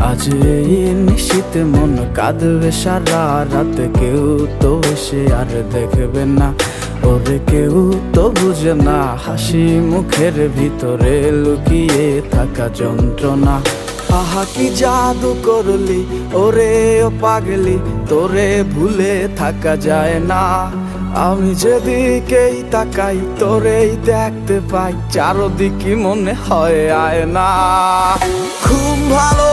আজ এই নিশীতে মন কাঁদবে সারা রাত, কেউ তো এসে আর দেখবে না, ওরে কেউ তো বুঝে না হাসি মুখের ভিতরে লুকিয়ে থাকা যন্ত্রণা। আহা কি জাদু করলি ওরে ও পাগলি, তোরে ভুলে থাকা যায় না। আমি যেদিকেই তাকাই তোরেই দেখতে পাই, চারদিকে মনে হয় আয়না। খুব ভালো